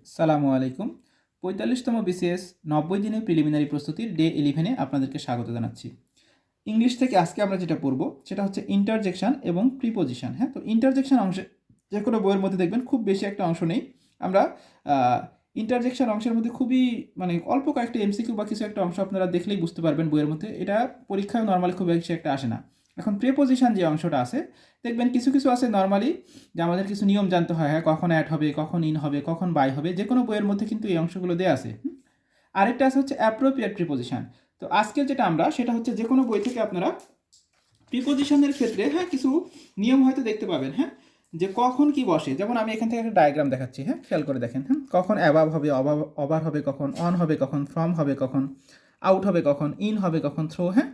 সালামু আলাইকুম। ৪৫তম বিসিএস ৯০ দিনের প্রিলিমিনারি প্রস্তুতির ডে 11-এ আপনাদেরকে স্বাগত জানাচ্ছি। ইংলিশ থেকে আজকে আমরা যেটা পড়ব সেটা হচ্ছে ইন্টারজেকশন এবং প্রিপোজিশন। হ্যাঁ, তো ইন্টারজেকশন অংশে যে কোনো বইয়ের মধ্যে দেখবেন খুব বেশি একটা অংশ নেই। আমরা ইন্টারজেকশন অংশের মধ্যে খুবই অল্প কয়েকটা এমসিকিউ বা কিছু একটা অংশ আপনারা দেখলেই বুঝতে পারবেন বইয়ের মধ্যে। এটা পরীক্ষায় নর্মালি খুব বেশি একটা আসে না। এখন প্রিপোজিশন যে অংশটা আছে দেখবেন কিছু কিছু আছে নর্মালি যে আমাদের কিছু নিয়ম জানতে হয়, হ্যাঁ, কখন অ্যাড হবে, কখন ইন হবে, কখন বাই হবে, যে কোনো বইয়ের মধ্যে কিন্তু এই অংশগুলো দেওয়া আছে। আরেকটা আছে হচ্ছে অ্যাপ্রোপ্রিয়েট প্রিপোজিশন। তো আজকের যেটা আমরা সেটা হচ্ছে যে কোনো বই থেকে আপনারা প্রিপোজিশনের ক্ষেত্রে হ্যাঁ কিছু নিয়ম হয়তো দেখতে পাবেন। হ্যাঁ, যে কখন কি বসে, যেমন আমি এখান থেকে একটা ডায়াগ্রাম দেখাচ্ছি। হ্যাঁ, খেয়াল করে দেখেন। হ্যাঁ, কখন অ্যাবাভ হবে, ওভার হবে কখন, অন হবে কখন, ফ্রম হবে কখন, আউট হবে কখন, ইন হবে কখন, থ্রো। হ্যাঁ,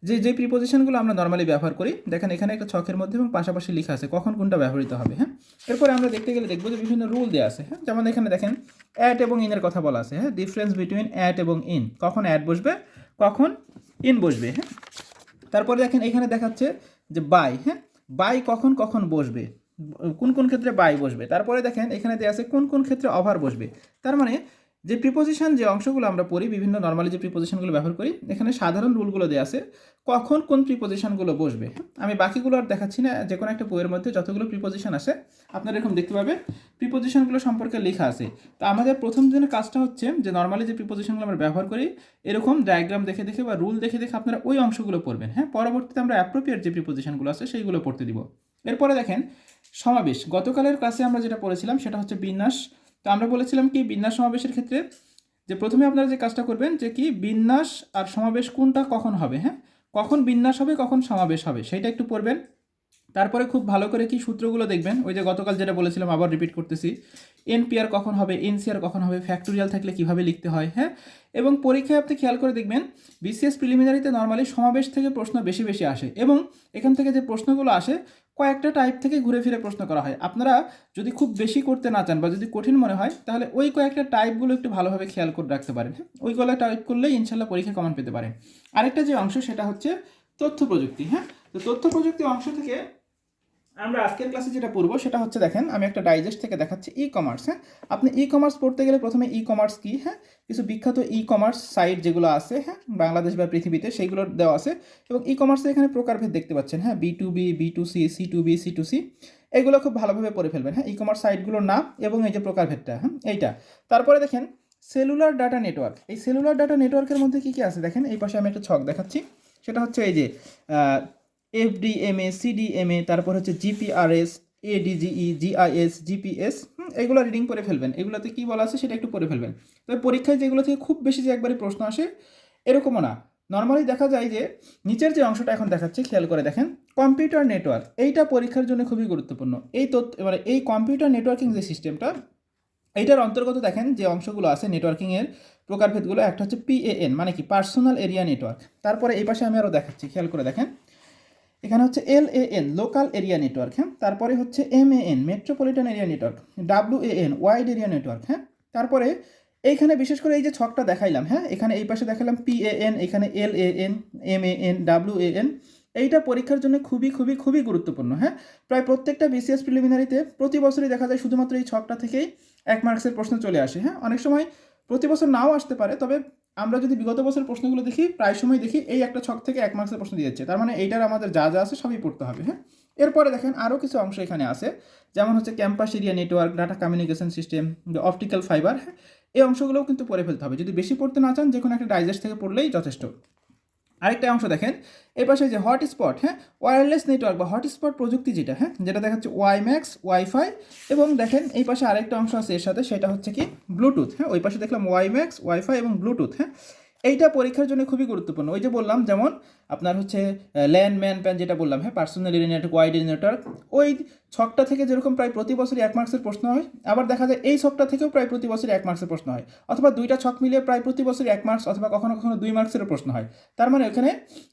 যে যে প্রিপোজিশনগুলো আমরা নর্মালি ব্যবহার করি দেখেন এখানে একটা ছকের মধ্যে এবং পাশাপাশি লেখা আছে কখন কোনটা ব্যবহৃত হবে। হ্যাঁ, এরপরে আমরা দেখতে গেলে দেখবো যে বিভিন্ন রুল দেওয়া আছে। হ্যাঁ, যেমন এখানে দেখেন অ্যাট এবং ইনের কথা বলা আছে। হ্যাঁ, ডিফারেন্স বিটুইন অ্যাট এবং ইন, কখন অ্যাট বসবে, কখন ইন বসবে। হ্যাঁ, তারপরে দেখেন এখানে দেখাচ্ছে যে বাই। হ্যাঁ, বাই কখন কখন বসবে, কোন কোন ক্ষেত্রে বাই বসবে। তারপরে দেখেন এখানে দেওয়া আছে কোন কোন ক্ষেত্রে ওভার বসবে। তার মানে যে প্রিপোজিশন যে অংশগুলো আমরা পড়ি বিভিন্ন নর্মালি যে প্রিপোজিশনগুলো ব্যবহার করি এখানে সাধারণ রুলগুলো দেওয়া আছে কখন কোন প্রিপোজিশনগুলো বসবে। আমি বাকিগুলো আর দেখাচ্ছি না, যে কোনো একটা বইয়ের মধ্যে যতগুলো প্রিপোজিশন আছে আপনারা এরকম দেখতে পাবে প্রিপোজিশনগুলো সম্পর্কে লেখা আছে। তো আমাদের প্রথম দিনের কাজটা হচ্ছে যে নর্মালি যে প্রিপোজিশনগুলো আমরা ব্যবহার করি এরকম ডায়াগ্রাম দেখে দেখে বা রুল দেখে দেখে আপনারা ওই অংশগুলো পড়বেন। হ্যাঁ, পরবর্তীতে আমরা অ্যাপ্রোপ্রিয়েট যে প্রিপোজিশনগুলো আছে সেইগুলো পড়তে দিব। এরপরে দেখেন সমাবেশ। গতকালের ক্লাসে আমরা যেটা পড়েছিলাম সেটা হচ্ছে বিন্যাস। তো আমরা বলেছিলাম কি বিন্যাস সমাবেশের ক্ষেত্রে যে প্রথমে আপনারা যে কাজটা করবেন যে কি বিন্যাস আর সমাবেশ কোনটা কখন হবে। হ্যাঁ, কখন বিন্যাস হবে কখন সমাবেশ হবে সেইটা একটু পড়বেন। তারপরে খুব ভালো করে কি সূত্রগুলো দেখবেন, ওই যে গতকাল যেটা বলেছিলাম আবার রিপিট করতেছি, এনপিআর কখন হবে, এনসিআর কখন হবে, ফ্যাক্টোরিয়াল থাকলে কিভাবে লিখতে হয়। হ্যাঁ, এবং পরীক্ষায় আপনি খেয়াল করে দেখবেন বিসিএস প্রিলিমিনারিতে নর্মালি সমাবেশ থেকে প্রশ্ন বেশি বেশি আসে এবং এখান থেকে যে প্রশ্নগুলো আসে কয়েকটা টাইপ থেকে ঘুরে ফিরে প্রশ্ন করা হয়। আপনারা যদি খুব বেশি করতে না চান বা যদি কঠিন মনে হয় তাহলে ওই কয়েকটা টাইপগুলো একটু ভালোভাবে খেয়াল করে রাখতে পারেন। হ্যাঁ, ওইগুলো টাইপ করলেই ইনশাল্লাহ পরীক্ষা কমন পেতে পারেন। আরেকটা যে অংশ সেটা হচ্ছে তথ্য প্রযুক্তি। হ্যাঁ, তো তথ্য প্রযুক্তি অংশ থেকে আমরা আজকের ক্লাসে যেটা পড়বো সেটা হচ্ছে দেখেন আমি একটা ডাইজেস্ট থেকে দেখাচ্ছি ই কমার্স। হ্যাঁ, আপনি ই কমার্স পড়তে গেলে প্রথমে ই কমার্স কি, হ্যাঁ, কিছু বিখ্যাত ই কমার্স সাইট যেগুলো আছে হ্যাঁ বাংলাদেশ বা পৃথিবীতে সেইগুলো দেওয়া আছে এবং ই কমার্সে এখানে প্রকারভেদ দেখতে পাচ্ছেন। হ্যাঁ, B B to C, C C to C, এগুলো খুব ভালোভাবে পড়ে ফেলবেন। হ্যাঁ, ই কমার্স সাইটগুলোর নাম এবং এই যে প্রকারভেদটা, হ্যাঁ এইটা। তারপরে দেখেন সেলুলার ডাটা নেটওয়ার্ক। এই সেলুলার ডাটা নেটওয়ার্কের মধ্যে কী কী আছে দেখেন এই পাশে আমি একটা ছক দেখাচ্ছি। সেটা হচ্ছে এই যে এফডিএমএ, সিডিএমএ, তারপর হচ্ছে জিপিআরএস, এডিজিই, জিআইএস, জিপিএস। এগুলো রিডিং করে ফেলবেন। এগুলোতে কী বলা আছে সেটা একটু পড়ে ফেলবেন। তবে পরীক্ষায় যেগুলো থেকে খুব বেশি যে একবারে প্রশ্ন আসে এরকমও না। নর্মালি দেখা যায় যে নিচের যে অংশটা এখন দেখাচ্ছে খেয়াল করে দেখেন কম্পিউটার নেটওয়ার্ক, এইটা পরীক্ষার জন্য খুবই গুরুত্বপূর্ণ। এই তথ্য এবারে এই কম্পিউটার নেটওয়ার্কিং যে সিস্টেমটা এইটার অন্তর্গত দেখেন যে অংশগুলো আছে নেটওয়ার্কিংয়ের প্রকারভেদগুলো, একটা হচ্ছে পিএএন মানে কি পার্সোনাল এরিয়া নেটওয়ার্ক। তারপরে এই পাশে আমি আরও দেখাচ্ছি খেয়াল করে দেখেন এখানে হচ্ছে এলএএন লোকাল এরিয়া নেটওয়ার্ক। হ্যাঁ, তারপরে হচ্ছে MAN metropolitan area network, WAN wide area network. হ্যাঁ, তারপরে এইখানে বিশেষ করে এই যে ছকটা দেখাইলাম, হ্যাঁ এখানে এই পাশে দেখালাম পিএএন, এখানে এলএএন, এমএএন, ডাব্লিউএএন, এইটা পরীক্ষার জন্য খুবই খুবই খুবই গুরুত্বপূর্ণ। হ্যাঁ, প্রায় প্রত্যেকটা বিসিএস প্রিলিমিনারিতে প্রতি বছরই দেখা যায় শুধুমাত্র এই ছকটা থেকেই 1 মার্কসের প্রশ্ন চলে আসে। হ্যাঁ, অনেক সময় প্রতি বছর নাও আসতে পারে, তবে আমরা যদি বিগত বছর প্রশ্নগুলো দেখি প্রায় সময় দেখি এই একটা ছক থেকে 1 মার্কসের প্রশ্ন দিয়েছে, তার মানে এইটার আমাদের যা যা আছে সবই পড়তে হবে। হ্যাঁ, এরপরে দেখেন আরও কিছু অংশ এখানে আছে, যেমন হচ্ছে campus area network, data communication system, optical fibre. এই অংশগুলোও কিন্তু পড়ে ফেলতে হবে। যদি বেশি পড়তে না চান যে কোনো একটা ডাইজেস্ট থেকে পড়লেই যথেষ্ট। আরেকটা অংশ দেখেন এই পাশে যে হটস্পট, হ্যাঁ ওয়্যারলেস নেটওয়ার্ক বা হটস্পট প্রযুক্তি যেটা, হ্যাঁ যেটা দেখাচ্ছে ওয়াইম্যাক্স, ওয়াইফাই, এবং দেখেন এই পাশে আরেকটা অংশ আছে এর সাথে সেটা হচ্ছে কি ব্লুটুথ। হ্যাঁ, ওই পাশে দেখলাম ওয়াইম্যাক্স, ওয়াইফাই এবং ব্লুটুথ। হ্যাঁ, এইটা পরীক্ষার জন্য খুবই গুরুত্বপূর্ণ। ওই যে বললাম যেমন আপনার হচ্ছে ল্যান্ড ম্যান প্যান যেটা বললাম, হ্যাঁ personal area network, wide area network, ওই ছকটা থেকে যেরকম প্রায় প্রতি বছরই 1 মার্কসের প্রশ্ন হয়, আবার দেখা যায় এই ছকটা থেকেও প্রায় প্রতি বছরই 1 মার্কসের প্রশ্ন হয়, অথবা দুইটা ছক মিলিয়ে প্রায় প্রতি বছরই 1 মার্কস অথবা কখনো কখনো 2 মার্কসেরও প্রশ্ন হয়। তার মানে এখানে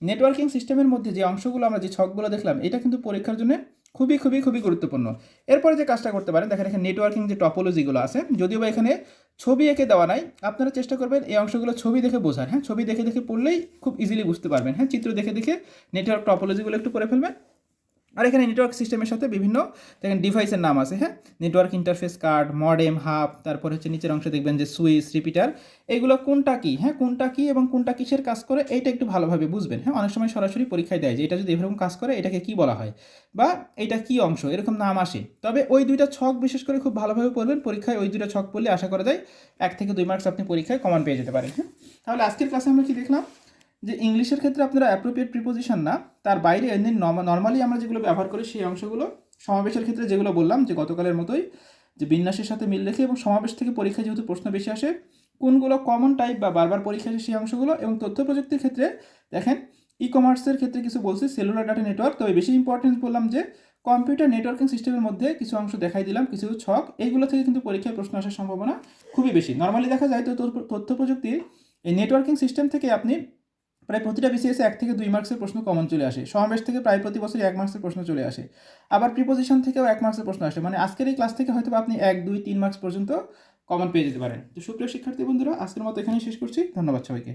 নেটওয়ার্কিং সিস্টেমের মধ্যে যে অংশগুলো আমরা যে ছকগুলো দেখলাম এটা কিন্তু পরীক্ষার জন্য খুবই খুবই খুবই গুরুত্বপূর্ণ। এরপরে যে কাজটা করতে পারেন দেখেন এখানে নেটওয়ার্কিং যে টপোলজিগুলো আছে, যদিও বা এখানে ছবি এঁকে দেওয়া নাই, আপনারা চেষ্টা করবেন এই অংশগুলো ছবি দেখে বোঝার। হ্যাঁ, ছবি দেখে দেখে পড়লেই খুব ইজিলি বুঝতে পারবেন। হ্যাঁ, চিত্র দেখে দেখে নেটওয়ার্ক টপোলজিগুলো একটু করে ফেলবেন। আর এখানে নেটওয়ার্ক সিস্টেমের সাথে বিভিন্ন দেখেন ডিভাইসের নাম আছে, হ্যাঁ, network interface card, modem, hub, তারপর হচ্ছে নিচের অংশে দেখবেন যে সুইচ, রিপিটার, এগুলো কোনটা কি, হ্যাঁ, কোনটা কি এবং কোনটা কিসের কাজ করে এইটা একটু ভালোভাবে বুঝবেন। হ্যাঁ, অনেক সময় সরাসরি পরীক্ষায় দেয় যে এটা যদি এরকম কাজ করে এটাকে কি বলা হয় বা এটা কি অংশ, এরকম নাম আসে। তবে ওই দুইটা ছক বিশেষ করে খুব ভালোভাবে পড়বেন, পরীক্ষায় ওই দুইটা ছক পড়লে আশা করা যায় 1 থেকে 2 মার্কস আপনি পরীক্ষায় কমন পেয়ে যেতে পারেন। হ্যাঁ, তাহলে আজকের ক্লাসে আমরা কি দেখলাম যে ইংলিশের ক্ষেত্রে আপনারা অ্যাপ্রোপ্রিয়েট প্রিপোজিশন না, তার বাইরে এমনি নর্মালি আমরা যেগুলো ব্যবহার করি সেই অংশগুলো, সমাবেশের ক্ষেত্রে যেগুলো বললাম যে গতকালের মতোই যে বিন্যাসের সাথে মিল রেখে এবং সমাবেশ থেকে পরীক্ষায় যেহেতু প্রশ্ন বেশি আসে কোনগুলো কমন টাইপ বা বারবার পরীক্ষা আসে সেই অংশগুলো, এবং তথ্য প্রযুক্তির ক্ষেত্রে দেখেন ই কমার্সের ক্ষেত্রে কিছু বলছি সেলুলার ডাটা নেটওয়ার্ক, তবে বেশি ইম্পর্টেন্স বললাম যে কম্পিউটার নেটওয়ার্কিং সিস্টেমের মধ্যে কিছু অংশ দেখাই দিলাম, কিছু ছক, এইগুলো থেকে কিন্তু পরীক্ষায় প্রশ্ন আসার সম্ভাবনা খুবই বেশি। নর্মালি দেখা যায় তো তথ্য প্রযুক্তির এই নেটওয়ার্কিং সিস্টেম থেকে আপনি প্রায় প্রতিটা বিসিএসে 1 থেকে 2 মার্কসের প্রশ্ন কমন চলে আসে, সমাবেশ থেকে প্রায় প্রতি বছরই 1 মার্কসের প্রশ্ন চলে আসে, আবার প্রিপোজিশন থেকেও 1 মার্কসের প্রশ্ন আসে, মানে আজকের এই ক্লাস থেকে হয়তো আপনি 1, 2, 3 মার্কস পর্যন্ত কমন পেয়ে যেতে পারেন। তো সুপ্রিয় শিক্ষার্থী বন্ধুরা, আজকের মতো এখানেই শেষ করছি। ধন্যবাদ সবাইকে।